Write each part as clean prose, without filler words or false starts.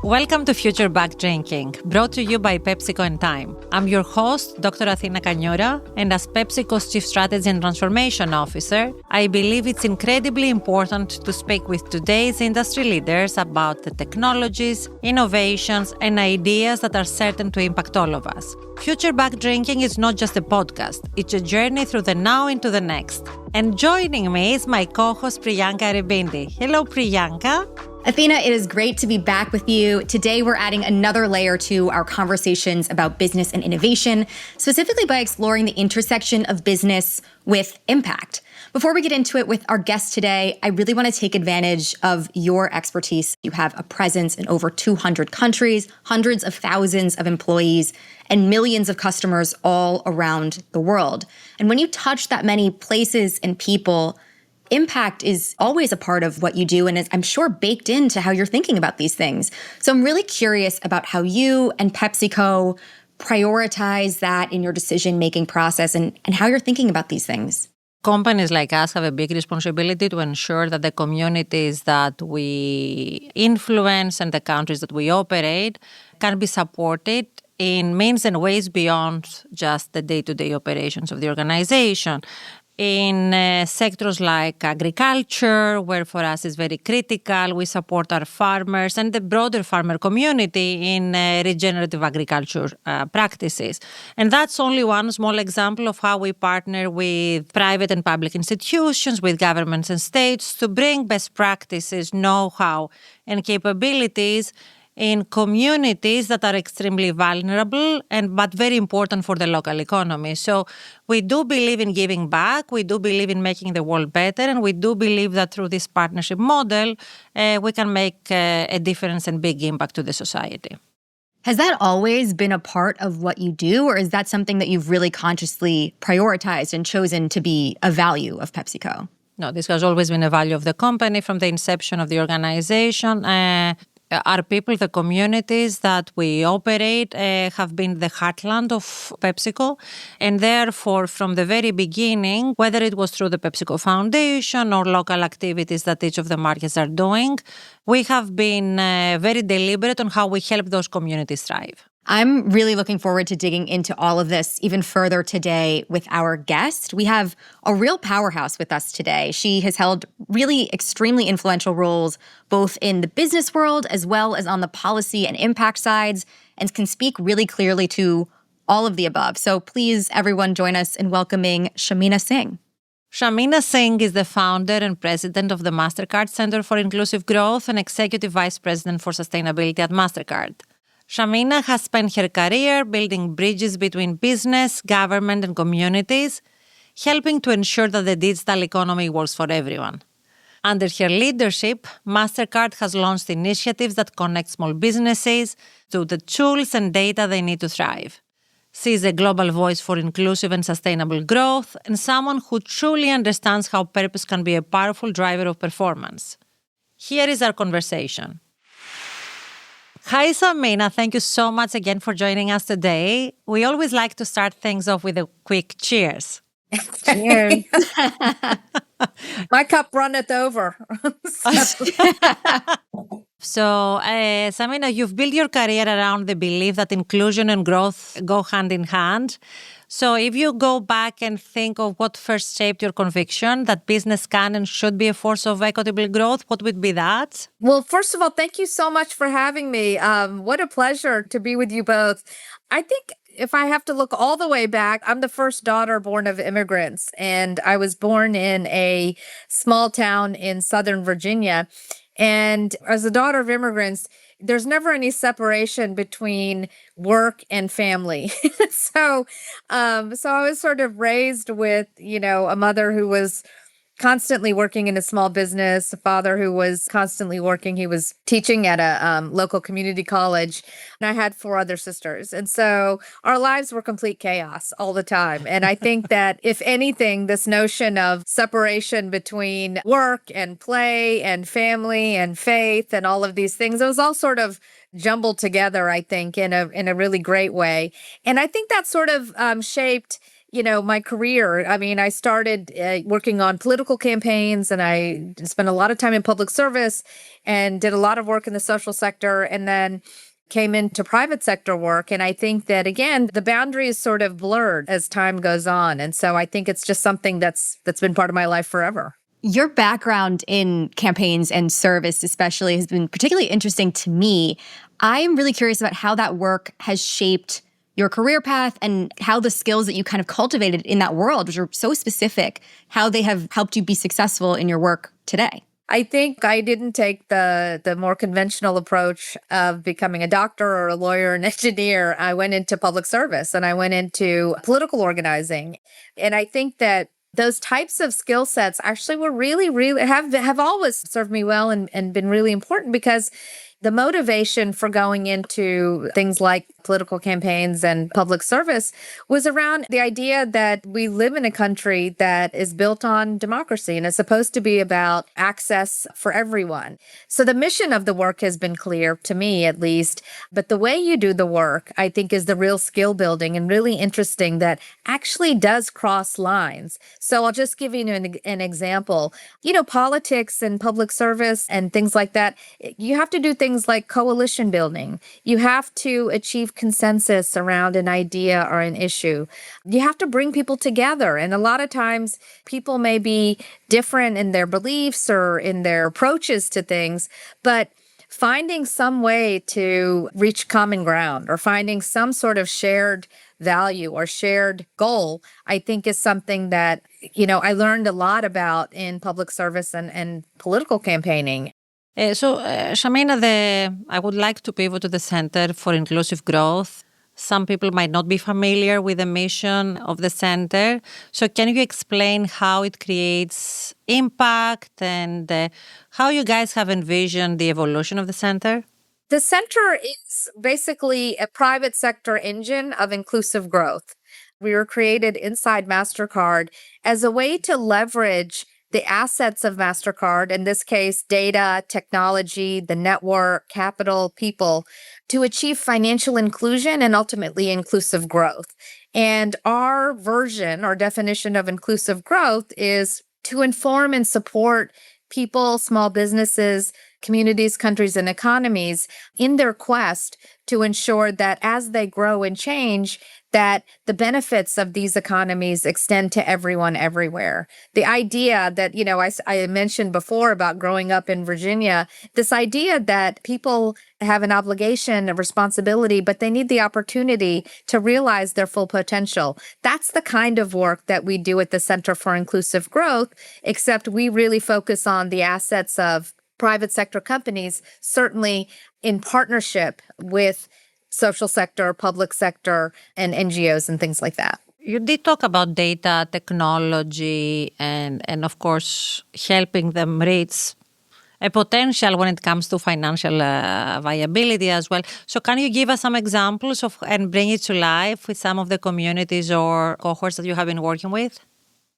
Welcome to Future Back Drinking, brought to you by PepsiCo and Time. I'm your host, Dr. Athina Kanioura, and as PepsiCo's Chief Strategy and Transformation Officer, I believe it's incredibly important to speak with today's industry leaders about the technologies, innovations, and ideas that are certain to impact all of us. Future Back Drinking is not just a podcast, it's a journey through the now into the next. And joining me is my co-host Priyanka Aribindi. Hello, Priyanka. Athina, it is great to be back with you. Today, we're adding another layer to our conversations about business and innovation, specifically by exploring the intersection of business with impact. Before we get into it with our guest today, I really want to take advantage of your expertise. You have a presence in over 200 countries, hundreds of thousands of employees, and millions of customers all around the world. And when you touch that many places and people, impact is always a part of what you do and is, I'm sure, baked into how you're thinking about these things. So I'm really curious about how you and PepsiCo prioritize that in your decision-making process and how you're thinking about these things. Companies like us have a big responsibility to ensure that the communities that we influence and the countries that we operate can be supported in means and ways beyond just the day-to-day operations of the organization. In sectors like agriculture, where for us is very critical, we support our farmers and the broader farmer community in regenerative agriculture practices. And that's only one small example of how we partner with private and public institutions, with governments and states to bring best practices, know-how, and capabilities in communities that are extremely vulnerable but very important for the local economy. So we do believe in giving back, we do believe in making the world better, and we do believe that through this partnership model, we can make a difference and big impact to the society. Has that always been a part of what you do, or is that something that you've really consciously prioritized and chosen to be a value of PepsiCo? No, this has always been a value of the company from the inception of the organization. Our people, the communities that we operate, have been the heartland of PepsiCo. And therefore, from the very beginning, whether it was through the PepsiCo Foundation or local activities that each of the markets are doing, we have been very deliberate on how we help those communities thrive. I'm really looking forward to digging into all of this even further today with our guest. We have a real powerhouse with us today. She has held really extremely influential roles both in the business world as well as on the policy and impact sides, and can speak really clearly to all of the above. So please, everyone, join us in welcoming Shamina Singh. Shamina Singh is the founder and president of the Mastercard Center for Inclusive Growth and executive vice president for sustainability at Mastercard. Shamina has spent her career building bridges between business, government, and communities, helping to ensure that the digital economy works for everyone. Under her leadership, Mastercard has launched initiatives that connect small businesses to the tools and data they need to thrive. She is a global voice for inclusive and sustainable growth and someone who truly understands how purpose can be a powerful driver of performance. Here is our conversation. Hi, Shamina. Thank you so much again for joining us today. We always like to start things off with a quick cheers. Cheers. My cup runneth over. So, Shamina, you've built your career around the belief that inclusion and growth go hand in hand. So if you go back and think of what first shaped your conviction that business can and should be a force of equitable growth, what would be that? Well, first of all, thank you so much for having me. What a pleasure to be with you both. I think if I have to look all the way back, I'm the first daughter born of immigrants, and I was born in a small town in Southern Virginia. And as a daughter of immigrants, there's never any separation between work and family. So I was sort of raised with, a mother who was constantly working in a small business, a father who was constantly working. He was teaching at a local community college, and I had 4 other sisters. And so our lives were complete chaos all the time. And I think that if anything, this notion of separation between work and play and family and faith and all of these things, it was all sort of jumbled together, I think, in a really great way. And I think that sort of shaped my career. I mean, I started working on political campaigns, and I spent a lot of time in public service and did a lot of work in the social sector, and then came into private sector work. And I think that, again, the boundaries sort of blurred as time goes on. And so I think it's just something that's been part of my life forever. Your background in campaigns and service especially has been particularly interesting to me. I'm really curious about how that work has shaped your career path and how the skills that you kind of cultivated in that world, which are so specific, how they have helped you be successful in your work today. I think I didn't take the more conventional approach of becoming a doctor or a lawyer or an engineer. I went into public service and I went into political organizing. And I think that those types of skill sets actually were really have always served me well and been really important, because the motivation for going into things like political campaigns and public service was around the idea that we live in a country that is built on democracy and is supposed to be about access for everyone. So the mission of the work has been clear, to me at least, but the way you do the work, I think, is the real skill building and really interesting that actually does cross lines. So I'll just give you an example. Politics and public service and things like that, you have to do things like coalition building. You have to achieve consensus around an idea or an issue. You have to bring people together. And a lot of times people may be different in their beliefs or in their approaches to things, but finding some way to reach common ground or finding some sort of shared value or shared goal, I think is something that, I learned a lot about in public service and political campaigning. Shamina, I would like to pivot to the Center for Inclusive Growth. Some people might not be familiar with the mission of the center. So can you explain how it creates impact and how you guys have envisioned the evolution of the center? The center is basically a private sector engine of inclusive growth. We were created inside Mastercard as a way to leverage the assets of Mastercard, in this case, data, technology, the network, capital, people, to achieve financial inclusion and ultimately inclusive growth. And our version or definition of inclusive growth is to inform and support people, small businesses, communities, countries, and economies in their quest to ensure that as they grow and change, that the benefits of these economies extend to everyone everywhere. The idea that, I mentioned before about growing up in Virginia, this idea that people have an obligation, a responsibility, but they need the opportunity to realize their full potential. That's the kind of work that we do at the Center for Inclusive Growth, except we really focus on the assets of private sector companies, certainly in partnership with social sector, public sector, and NGOs and things like that. You did talk about data, technology, and of course, helping them reach a potential when it comes to financial viability as well. So can you give us some examples and bring it to life with some of the communities or cohorts that you have been working with?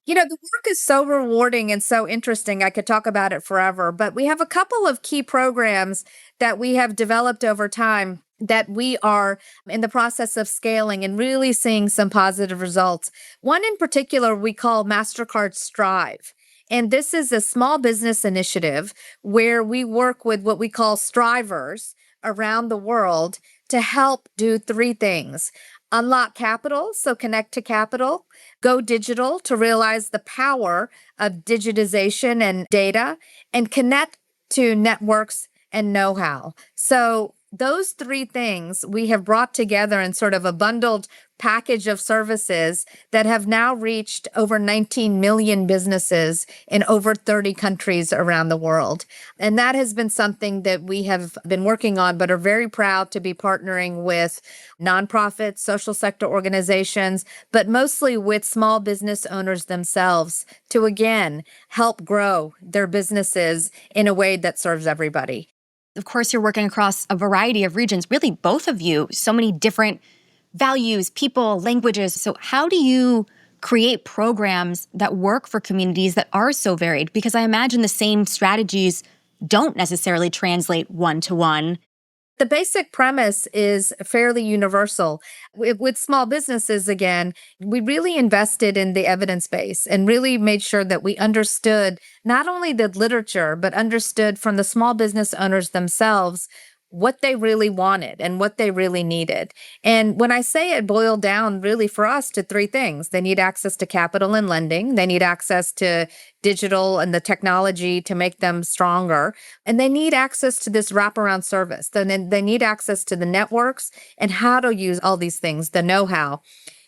The work is so rewarding and so interesting. I could talk about it forever, but we have a couple of key programs that we have developed over time that we are in the process of scaling and really seeing some positive results. One in particular we call Mastercard Strive. And this is a small business initiative where we work with what we call strivers around the world to help do three things. Unlock capital, so connect to capital. Go digital to realize the power of digitization and data. And connect to networks and know-how. So those three things we have brought together in sort of a bundled package of services that have now reached over 19 million businesses in over 30 countries around the world. And that has been something that we have been working on, but are very proud to be partnering with nonprofits, social sector organizations, but mostly with small business owners themselves to, again, help grow their businesses in a way that serves everybody. Of course, you're working across a variety of regions, really both of you, so many different values, people, languages. So how do you create programs that work for communities that are so varied? Because I imagine the same strategies don't necessarily translate one-to-one. The basic premise is fairly universal. With small businesses, again, we really invested in the evidence base and really made sure that we understood not only the literature, but understood from the small business owners themselves what they really wanted and what they really needed. And when I say it boiled down really for us to three things: they need access to capital and lending, they need access to digital and the technology to make them stronger, and they need access to this wraparound service. Then they need access to the networks and how to use all these things, the know-how.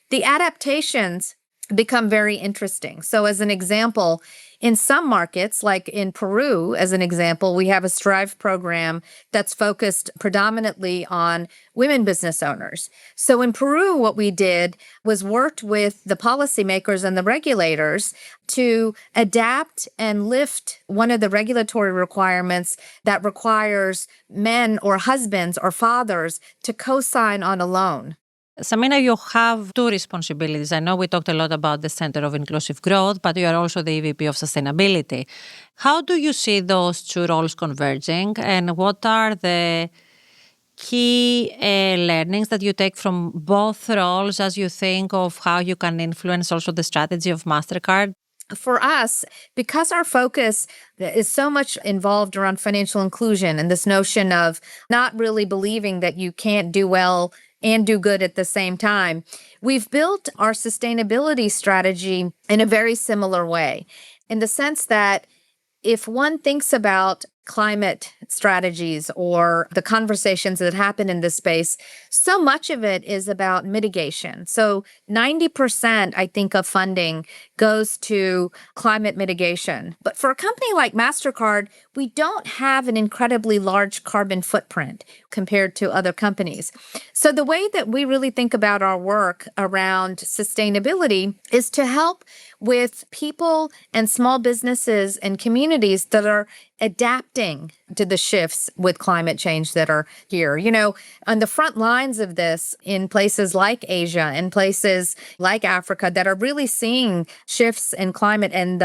The adaptations become very interesting. So as an example, in some markets, like in Peru, as an example, we have a Strive program that's focused predominantly on women business owners. So in Peru, what we did was worked with the policymakers and the regulators to adapt and lift one of the regulatory requirements that requires men or husbands or fathers to co-sign on a loan. Samina, you have two responsibilities. I know we talked a lot about the Center of Inclusive Growth, but you are also the EVP of Sustainability. How do you see those two roles converging, and what are the key learnings that you take from both roles as you think of how you can influence also the strategy of Mastercard? For us, because our focus is so much involved around financial inclusion and this notion of not really believing that you can't do well and do good at the same time, we've built our sustainability strategy in a very similar way, in the sense that if one thinks about climate strategies or the conversations that happen in this space, so much of it is about mitigation. So 90%, I think, of funding goes to climate mitigation. But for a company like Mastercard, we don't have an incredibly large carbon footprint compared to other companies. So the way that we really think about our work around sustainability is to help with people and small businesses and communities that are adapting to the shifts with climate change that are here. You know, on the front lines of this in places like Asia and places like Africa that are really seeing shifts in climate and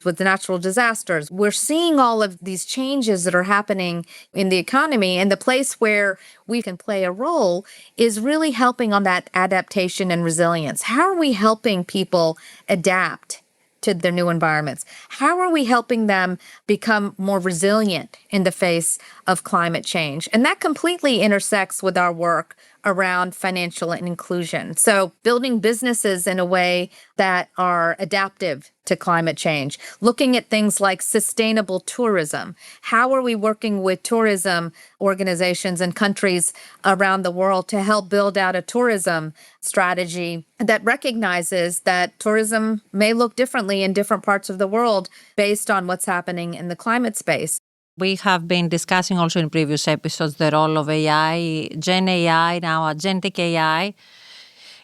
with the natural disasters, we're seeing all of these changes that are happening in the economy. And the place where we can play a role is really helping on that adaptation and resilience. How are we helping people adapt to their new environments? How are we helping them become more resilient in the face of climate change? And that completely intersects with our work around financial inclusion. So building businesses in a way that are adaptive to climate change, looking at things like sustainable tourism. How are we working with tourism organizations and countries around the world to help build out a tourism strategy that recognizes that tourism may look differently in different parts of the world based on what's happening in the climate space? We have been discussing also in previous episodes the role of AI, Gen AI, now agentic AI,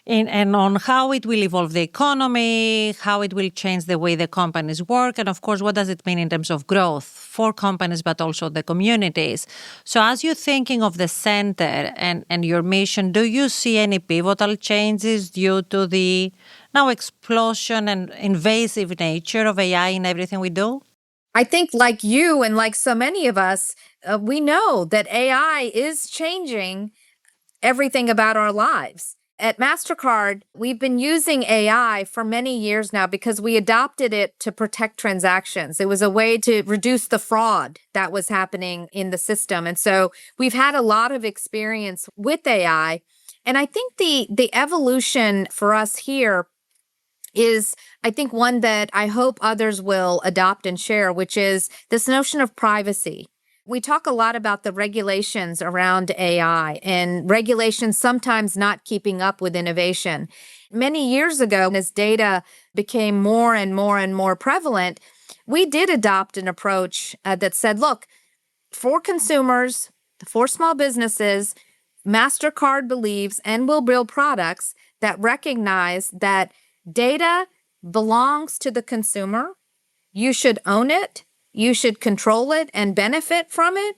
and on how it will evolve the economy, how it will change the way the companies work, and of course, what does it mean in terms of growth for companies, but also the communities. So as you're thinking of the center and your mission, do you see any pivotal changes due to the now explosion and invasive nature of AI in everything we do? I think like you and like so many of us, we know that AI is changing everything about our lives. At Mastercard, we've been using AI for many years now because we adopted it to protect transactions. It was a way to reduce the fraud that was happening in the system. And so we've had a lot of experience with AI. And I think the evolution for us here is, I think, one that I hope others will adopt and share, which is this notion of privacy. We talk a lot about the regulations around AI and regulations sometimes not keeping up with innovation. Many years ago, as data became more and more and more prevalent, we did adopt an approach that said, look, for consumers, for small businesses, Mastercard believes and will build products that recognize that data belongs to the consumer. You should own it. You should control it and benefit from it.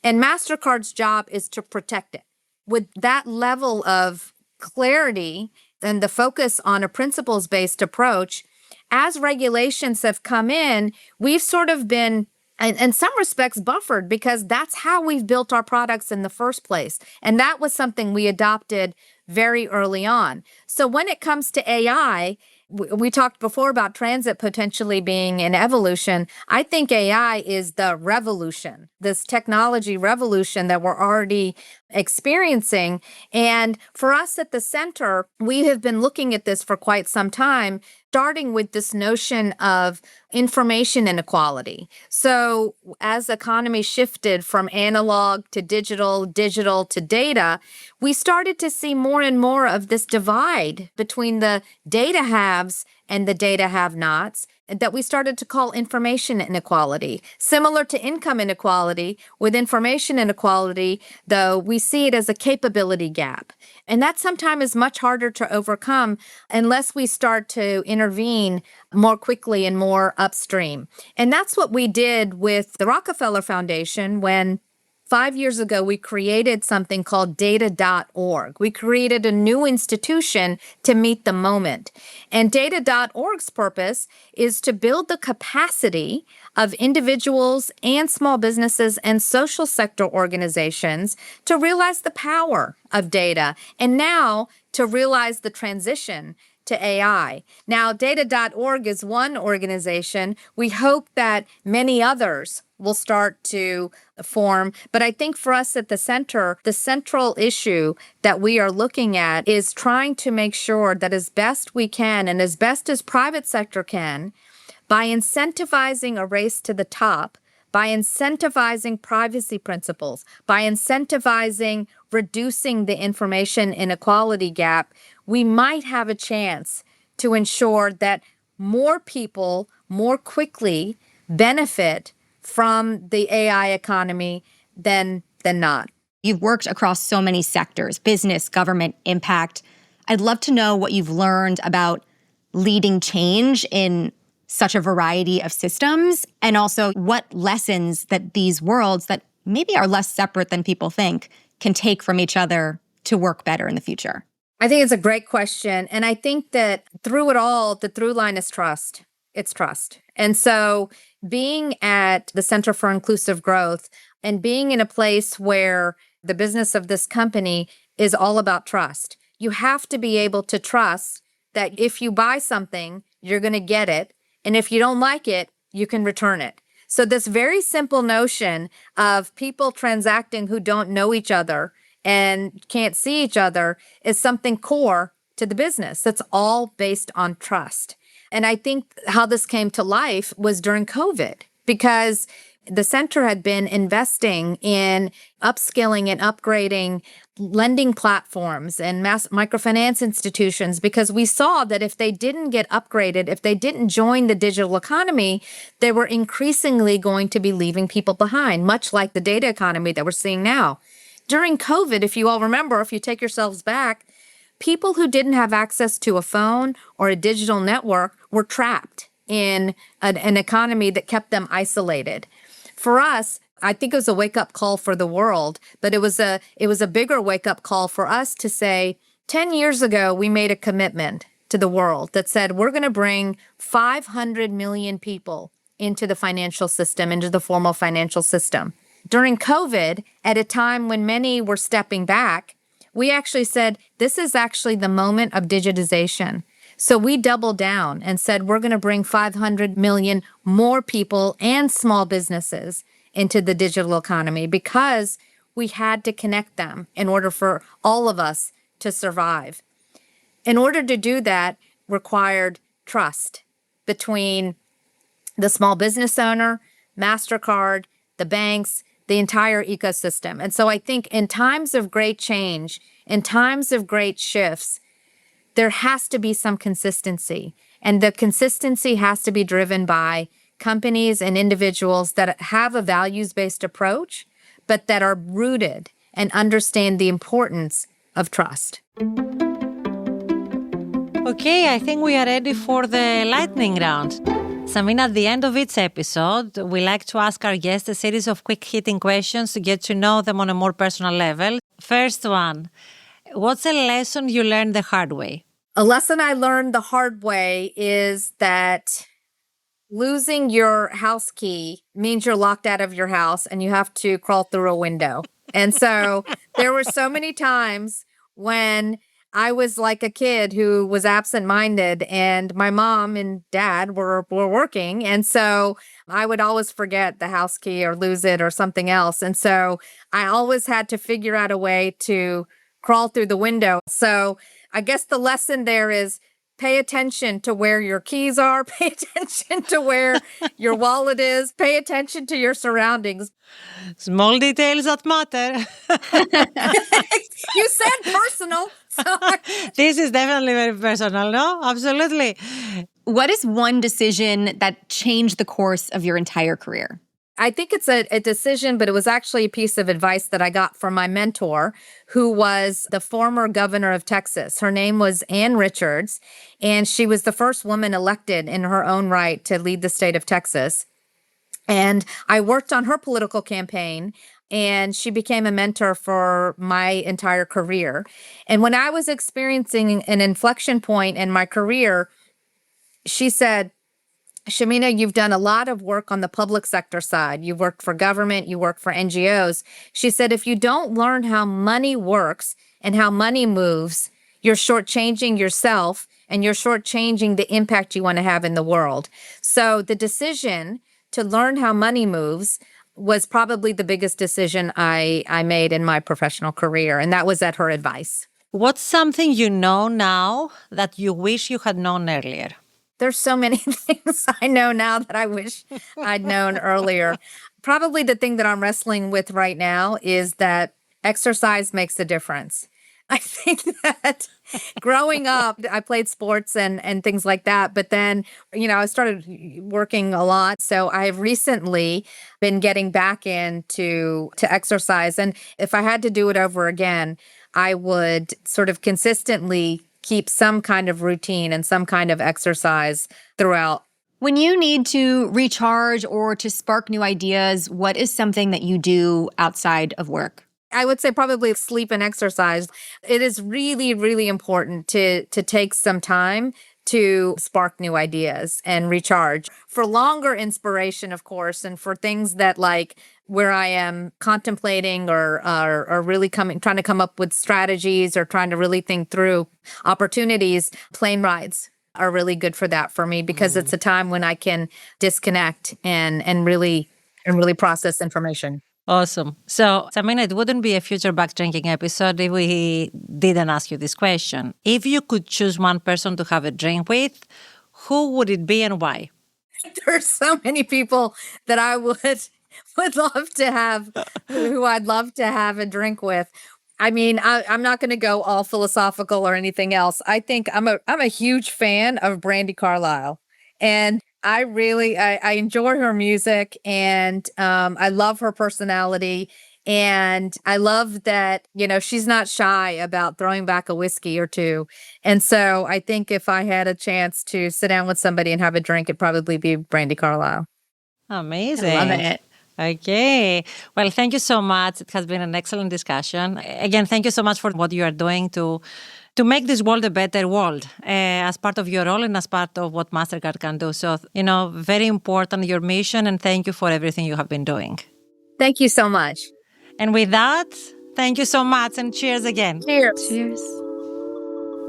And Mastercard's job is to protect it. With that level of clarity and the focus on a principles-based approach, as regulations have come in, we've sort of been and in some respects buffered, because that's how we've built our products in the first place. And that was something we adopted very early on. So when it comes to AI, we talked before about transit potentially being an evolution. I think AI is the revolution, this technology revolution that we're already experiencing. And for us at the center, we have been looking at this for quite some time, starting with this notion of information inequality. So as the economy shifted from analog to digital, digital to data, we started to see more and more of this divide between the data haves and the data have-nots that we started to call information inequality. Similar to income inequality, with information inequality, though, we see it as a capability gap. And that sometimes is much harder to overcome unless we start to intervene more quickly and more upstream. And that's what we did with the Rockefeller Foundation when 5 years ago, we created something called data.org. We created a new institution to meet the moment. And data.org's purpose is to build the capacity of individuals and small businesses and social sector organizations to realize the power of data, and now to realize the transition to AI. Now, data.org is one organization. We hope that many others will start to form. But I think for us at the center, the central issue that we are looking at is trying to make sure that as best we can and as best as private sector can, by incentivizing a race to the top, by incentivizing privacy principles, by incentivizing reducing the information inequality gap, we might have a chance to ensure that more people more quickly benefit from the AI economy than not. You've worked across so many sectors, business, government, impact. I'd love to know what you've learned about leading change in such a variety of systems, and also what lessons that these worlds that maybe are less separate than people think can take from each other to work better in the future. I think it's a great question. And I think that through it all, the through line is trust. It's trust. And so being at the Center for Inclusive Growth and being in a place where the business of this company is all about trust, you have to be able to trust that if you buy something, you're going to get it. And if you don't like it, you can return it. So this very simple notion of people transacting who don't know each other and can't see each other is something core to the business. That's all based on trust. And I think how this came to life was during COVID, because the center had been investing in upskilling and upgrading lending platforms and microfinance institutions, because we saw that if they didn't get upgraded, if they didn't join the digital economy, they were increasingly going to be leaving people behind, much like the data economy that we're seeing now. During COVID, if you all remember, if you take yourselves back, people who didn't have access to a phone or a digital network were trapped in an economy that kept them isolated. For us, I think it was a wake-up call for the world, but it was a bigger wake-up call for us to say, 10 years ago, we made a commitment to the world that said, we're going to bring 500 million people into the financial system, into the formal financial system. During COVID, at a time when many were stepping back, we actually said, this is actually the moment of digitization. So we doubled down and said, we're going to bring 500 million more people and small businesses into the digital economy, because we had to connect them in order for all of us to survive. In order to do that required trust between the small business owner, Mastercard, the banks, the entire ecosystem. And so I think in times of great change, in times of great shifts, there has to be some consistency. And the consistency has to be driven by companies and individuals that have a values-based approach, but that are rooted and understand the importance of trust. Okay, I think we are ready for the lightning round. Shamina, at the end of each episode, we like to ask our guests a series of quick-hitting questions to get to know them on a more personal level. First one, what's a lesson you learned the hard way? A lesson I learned the hard way is that losing your house key means you're locked out of your house and you have to crawl through a window. And so there were so many times when I was like a kid who was absent-minded and my mom and dad were working. And so I would always forget the house key or lose it or something else. And so I always had to figure out a way to crawl through the window. So I guess the lesson there is pay attention to where your keys are, pay attention to where your wallet is, pay attention to your surroundings. Small details that matter. You said personal. So This is definitely very personal, no? Absolutely. What is one decision that changed the course of your entire career? I think it's a decision, but it was actually a piece of advice that I got from my mentor, who was the former governor of Texas. Her name was Ann Richards, and she was the first woman elected in her own right to lead the state of Texas. And I worked on her political campaign, and she became a mentor for my entire career. And when I was experiencing an inflection point in my career, she said, Shamina, you've done a lot of work on the public sector side. You worked for government, you worked for NGOs. She said, if you don't learn how money works and how money moves, you're shortchanging yourself and you're shortchanging the impact you want to have in the world. So the decision to learn how money moves was probably the biggest decision I made in my professional career. And that was at her advice. What's something you know now that you wish you had known earlier? There's so many things I know now that I wish I'd known earlier. Probably the thing that I'm wrestling with right now is that exercise makes a difference. I think that growing up, I played sports and things like that. But then, I started working a lot. So I've recently been getting back into exercise. And if I had to do it over again, I would sort of consistently keep some kind of routine and some kind of exercise throughout. When you need to recharge or to spark new ideas, what is something that you do outside of work? I would say probably sleep and exercise. It is really, really important to take some time to spark new ideas and recharge. For longer inspiration, of course, and for things that like where I am contemplating or really trying to come up with strategies or trying to really think through opportunities, plane rides are really good for that for me because it's a time when I can disconnect and really process information. Awesome. So, Shamina, it wouldn't be a future back drinking episode if we didn't ask you this question. If you could choose one person to have a drink with, who would it be and why? There's so many people that I would love to have, who I'd love to have a drink with. I mean, I'm not going to go all philosophical or anything else. I think I'm a huge fan of Brandi Carlile, and I enjoy her music, and I love her personality, and I love that she's not shy about throwing back a whiskey or two. And so I think if I had a chance to sit down with somebody and have a drink, it'd probably be Brandi Carlile. Amazing. I love it. Okay. Well, thank you so much. It has been an excellent discussion. Again, thank you so much for what you are doing to make this world a better world as part of your role and as part of what Mastercard can do. So, very important, your mission, and thank you for everything you have been doing. Thank you so much. And with that, thank you so much and cheers again. Cheers. Cheers.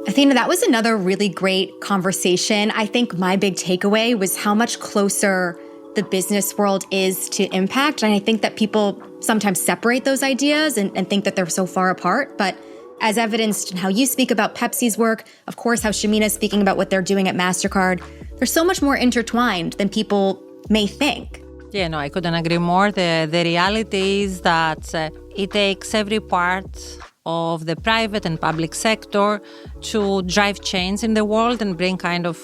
Athina, that was another really great conversation. I think my big takeaway was how much closer the business world is to impact. And I think that people sometimes separate those ideas and think that they're so far apart. But as evidenced in how you speak about Pepsi's work, of course, how Shamina's speaking about what they're doing at Mastercard, they're so much more intertwined than people may think. Yeah, no, I couldn't agree more. The reality is that it takes every part of the private and public sector to drive change in the world and bring kind of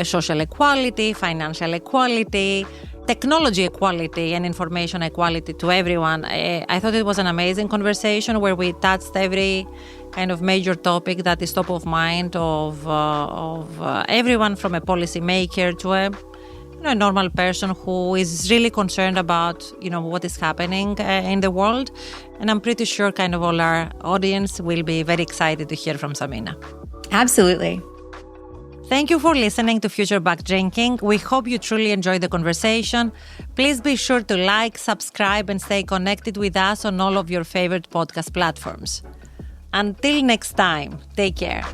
social equality, financial equality, technology equality, and information equality to everyone. I thought it was an amazing conversation where we touched every kind of major topic that is top of mind of everyone, from a policymaker to a normal person who is really concerned about what is happening in the world. And I'm pretty sure kind of all our audience will be very excited to hear from Shamina. Absolutely. Thank you for listening to Future Back Drinking. We hope you truly enjoyed the conversation. Please be sure to like, subscribe, and stay connected with us on all of your favorite podcast platforms. Until next time, take care.